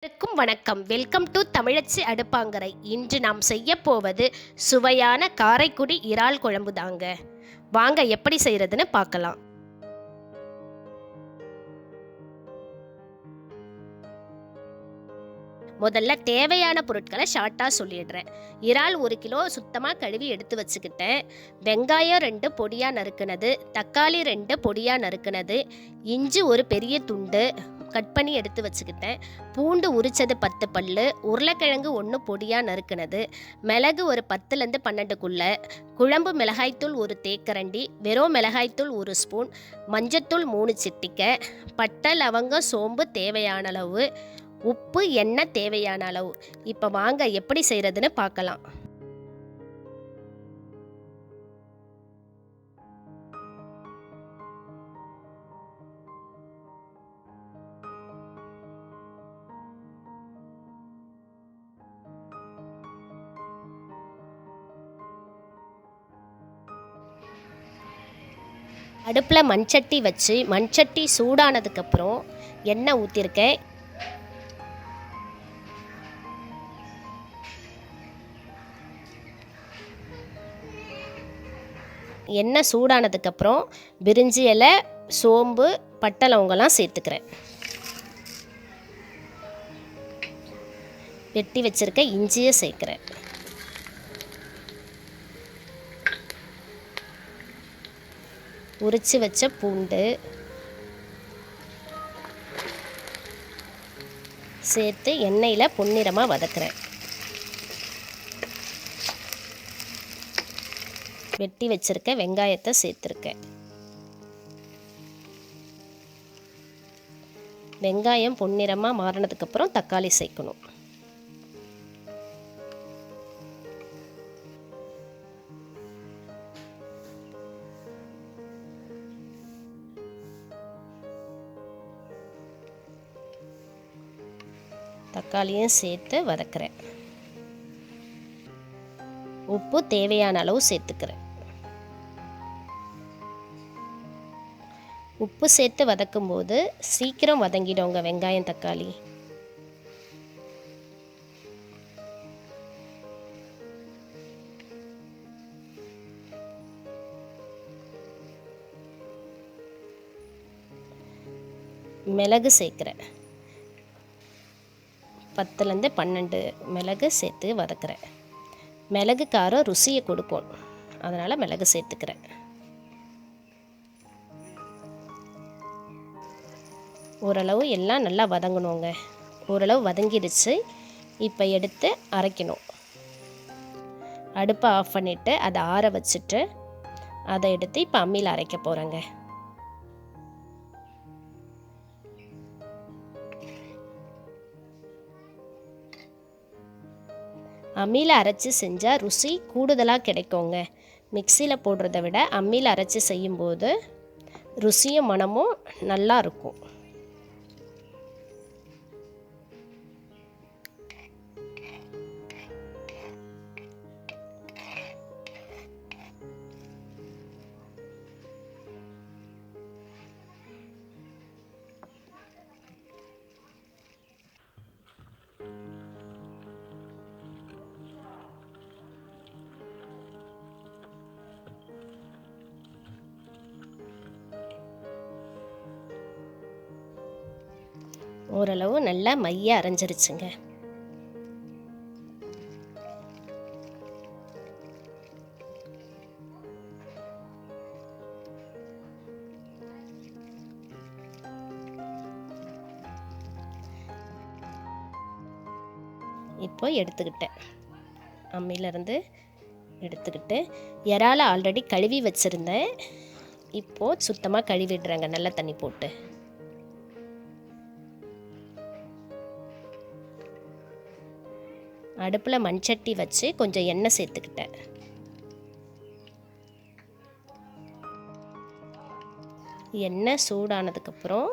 அனைவருக்கும் வணக்கம். Welcome to தமிழச்சி அடுப்பாங்கரை. இன்று நாம் செய்ய போவது சுவையான காரைக்குடி இறால் குழம்பு தாங்க. வாங்க எப்படி செய்யறதுன்னு பார்க்கலாம். முதல்ல தேவையான பொருட்களை ஷார்ட்டாக சொல்லிடுறேன். இறால் 1 கிலோ சுத்தமாக கழுவி எடுத்து வச்சுக்கிட்டேன். வெங்காயம் 2 பொடியாக நறுக்குனது, தக்காளி 2 பொடியாக நறுக்குனது, இஞ்சி ஒரு பெரிய துண்டு கட் பண்ணி எடுத்து வச்சுக்கிட்டேன். பூண்டு உரிச்சது 10 பல்லு, உருளைக்கிழங்கு 1 பொடியாக நறுக்குனது, மிளகு ஒரு 10லேருந்து 12 குழம்பு மிளகாய்த்தூள் 1 தேக்கரண்டி, வெறும் மிளகாய்த்தூள் 1 ஸ்பூன், மஞ்சத்தூள் 3 சிட்டிகை, பட்டை லவங்கம் சோம்பு தேவையான அளவு, உப்பு எண்ணெய் தேவையான அளவு. இப்போ வாங்க எப்படி செய்கிறதுன்னு பார்க்கலாம். அடுப்பில் மண்சட்டி வச்சு மண்சட்டி சூடானதுக்கப்புறம் எண்ணெய் ஊற்றிருக்கேன். எண்ணெய் சூடானதுக்கப்புறம் பிரிஞ்சி இலை, சோம்பு, பட்டை லவங்கெல்லாம் சேர்த்துக்கிறேன். வெட்டி வச்சுருக்க இஞ்சியை சேர்க்குறேன். உரித்து வச்ச பூண்டு சேர்த்து எண்ணெயில் பொன்னிறமாக வதக்குறேன். வெட்டி வச்சிருக்க வெங்காயத்தை சேர்த்துருக்கேன். வெங்காயம் பொன்னிறமாக மாறினதுக்கப்புறம் தக்காளி சேர்க்கணும். தக்காளியும் சேர்த்து வதக்குறேன். உப்பு தேவையான அளவு சேர்த்துக்கிறேன். உப்பு சேர்த்து வதக்கும்போது சீக்கிரம் வதங்கிடுங்க வெங்காயம் தக்காளி. மிளகு சேர்க்குறேன். 10லேருந்து 12 மிளகு சேர்த்து வதக்குறேன். மிளகு காரம் ருசியை கொடுக்கும், அதனால் மிளகு சேர்த்துக்கிறேன். ஓரளவு எல்லாம் நல்லா வதங்கணுங்க. ஓரளவு வதங்கிடுச்சு. இப்போ எடுத்து அரைக்கணும். அடுப்பை ஆஃப் பண்ணிவிட்டு அதை ஆற வச்சுட்டு அதை எடுத்து இப்போ அம்மியில் அரைக்க போகிறேங்க. அம்மியில் அரைச்சி செஞ்சால் ருசி கூடுதலாக கிடைக்குங்க. மிக்சியில் போடுறத விட அம்மியில் அரைச்சி செய்யும்போது ருசியும் மணமும் நல்லா இருக்கும். ஓரளவு நல்லா மைய அரைஞ்சிருச்சுங்க. இப்போ எடுத்துக்கிட்டேன். அம்மியிலேருந்து எடுத்துக்கிட்டு இறாலை ஆல்ரெடி கழுவி வச்சுருந்தேன். இப்போது சுத்தமாக கழுவிடுறேங்க நல்ல தண்ணி போட்டு. அடுப்பில் மண்சட்டி வச்சு கொஞ்சம் எண்ணெய் சேர்த்துக்கிட்டேன். எண்ணெய் சூடானதுக்கப்புறம்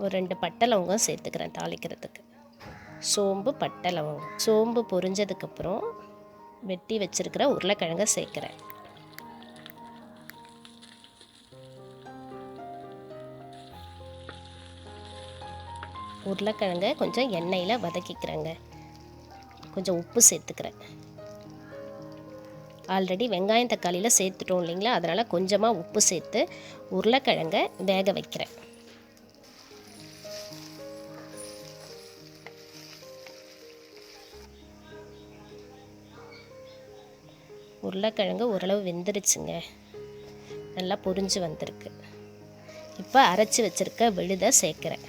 ஒரு 2 பட்டை லவங்கம் சேர்த்துக்கிறேன் தாளிக்கிறதுக்கு. சோம்பு, பட்டை லவங்கம். சோம்பு பொரிஞ்சதுக்கப்புறம் வெட்டி வச்சுருக்கிற உருளைக்கிழங்கை சேர்க்குறேன். உருளைக்கிழங்கை கொஞ்சம் எண்ணெயில் வதக்கிக்கிறேங்க. கொஞ்சம் உப்பு சேர்த்துக்கிறேன். ஆல்ரெடி வெங்காயம் தக்காளியில் சேர்த்துட்டோம் இல்லைங்களா, அதனால் கொஞ்சமாக உப்பு சேர்த்து உருளைக்கிழங்கை வேக வைக்கிறேன். உருளைக்கிழங்கு ஓரளவு வெந்துருச்சுங்க, நல்லா பொரிஞ்சு வந்திருக்கு. இப்போ அரைச்சி வச்சுருக்க விழுதை சேர்க்குறேன்.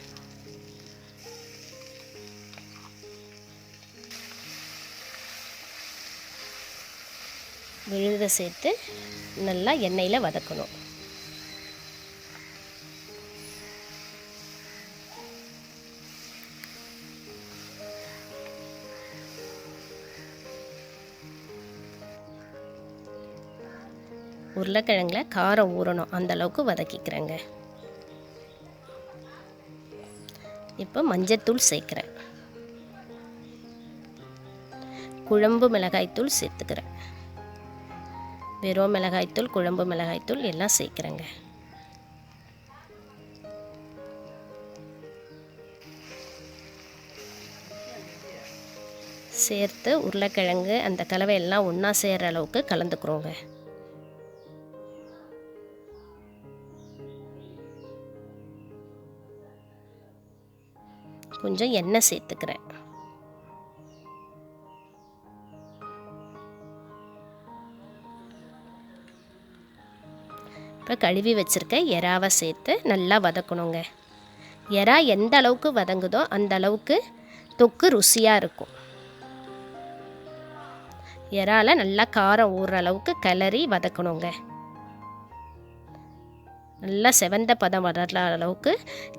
விழுதை சேர்த்து நல்லா எண்ணெயில் வதக்கணும். உருளைக்கிழங்குல காரம் ஊறணும் அந்த அளவுக்கு வதக்கிக்கிறேங்க. இப்போ மஞ்சத்தூள் சேர்க்குறேன். குழம்பு மிளகாய்த்தூள் சேர்த்துக்கிறேன். வெறும் மிளகாய்த்தூள், குழம்பு மிளகாய்த்தூள் எல்லாம் சேர்க்குறேங்க. சேர்த்து உருளைக்கிழங்கு அந்த கலவையெல்லாம் ஒன்றா சேர்கிற அளவுக்கு கலந்துக்கிறோங்க. கொஞ்சம் எண்ணெய் சேர்த்துக்கிறேன். இப்போ கழுவி வச்சுருக்க எறாவை சேர்த்து நல்லா வதக்கணுங்க. எறா எந்த அளவுக்கு வதங்குதோ அந்த அளவுக்கு தொக்கு ருசியாக இருக்கும். எறால நல்லா காரம் ஊறுற அளவுக்கு கிளறி வதக்கணுங்க. நல்லா செவந்த பதம் வர்ற அளவுக்கு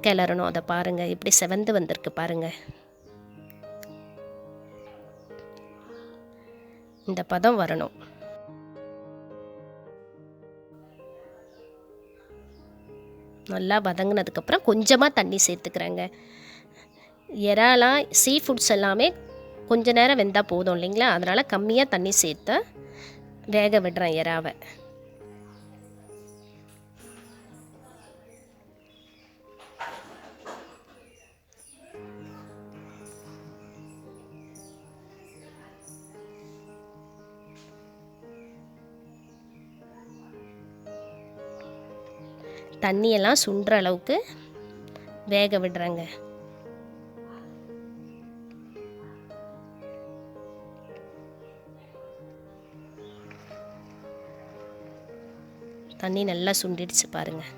கிளறணும். அதை பாருங்கள், இப்படி செவந்து வந்திருக்கு பாருங்கள். இந்த பதம் வரணும். நல்லா வதங்கினதுக்கப்புறம் கொஞ்சமாக தண்ணி சேர்த்துக்கிறேங்க. இறாலாம் சீ ஃபுட்ஸ் எல்லாமே கொஞ்ச நேரம் வெந்தால் போதும் இல்லைங்களா, அதனால் கம்மியாக தண்ணி சேர்த்து வேக விடுறேன் இறாவை. தண்ணியெல்லாம் சுண்டுற அளவுக்கு வேக விடுறேங்க. தண்ணி நல்லா சுண்டிடுச்சு பாருங்கள்.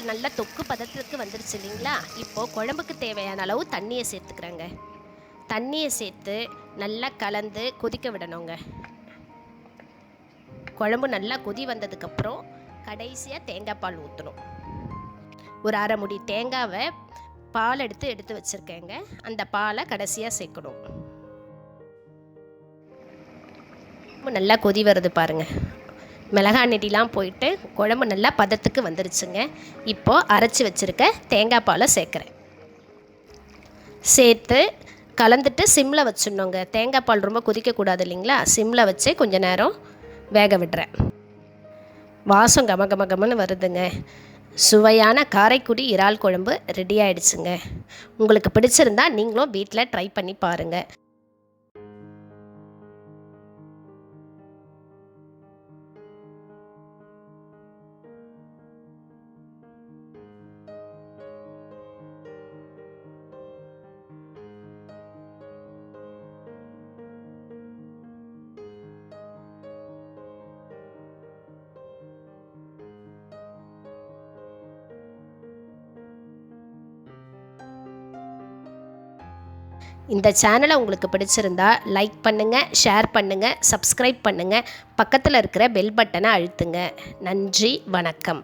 நல்லா தொக்கு பதத்துக்கு வந்துருச்சு இல்லைங்களா. இப்போது குழம்புக்கு தேவையான அளவு தண்ணியை சேர்த்துக்கிறேங்க. தண்ணியை சேர்த்து நல்லா கலந்து கொதிக்க விடணுங்க. குழம்பு நல்லா கொதி வந்ததுக்கப்புறம் கடைசியாக தேங்காய் பால் ஊற்றணும். ஒரு அரை முடி தேங்காவை பால் எடுத்து வச்சுருக்கேங்க. அந்த பாலை கடைசியாக சேர்க்கணும். நல்லா கொதி வருது பாருங்கள். மிளகாய் நெடிலாம் போயிட்டு குழம்பு நல்லா பதத்துக்கு வந்துருச்சுங்க. இப்போது அரைச்சி வச்சுருக்க தேங்காய் பாலை சேர்க்குறேன். சேர்த்து கலந்துட்டு சிம்மில் வச்சிடணுங்க. தேங்காய் பால் ரொம்ப கொதிக்கக்கூடாது இல்லைங்களா, சிம்மில் வச்சு கொஞ்சம் நேரம் வேக விடுறேன். வாசம் கமன்னு வருதுங்க. சுவையான காரைக்குடி இறால் குழம்பு ரெடி ஆகிடுச்சுங்க. உங்களுக்கு பிடிச்சிருந்தா நீங்களும் வீட்டில் ட்ரை பண்ணி பாருங்கள். இந்த சேனலை உங்களுக்கு பிடிச்சிருந்தா லைக் பண்ணுங்கள், ஷேர் பண்ணுங்கள், சப்ஸ்கிரைப் பண்ணுங்கள், பக்கத்தில் இருக்கிற பெல் பட்டனை அழுத்துங்க. நன்றி, வணக்கம்.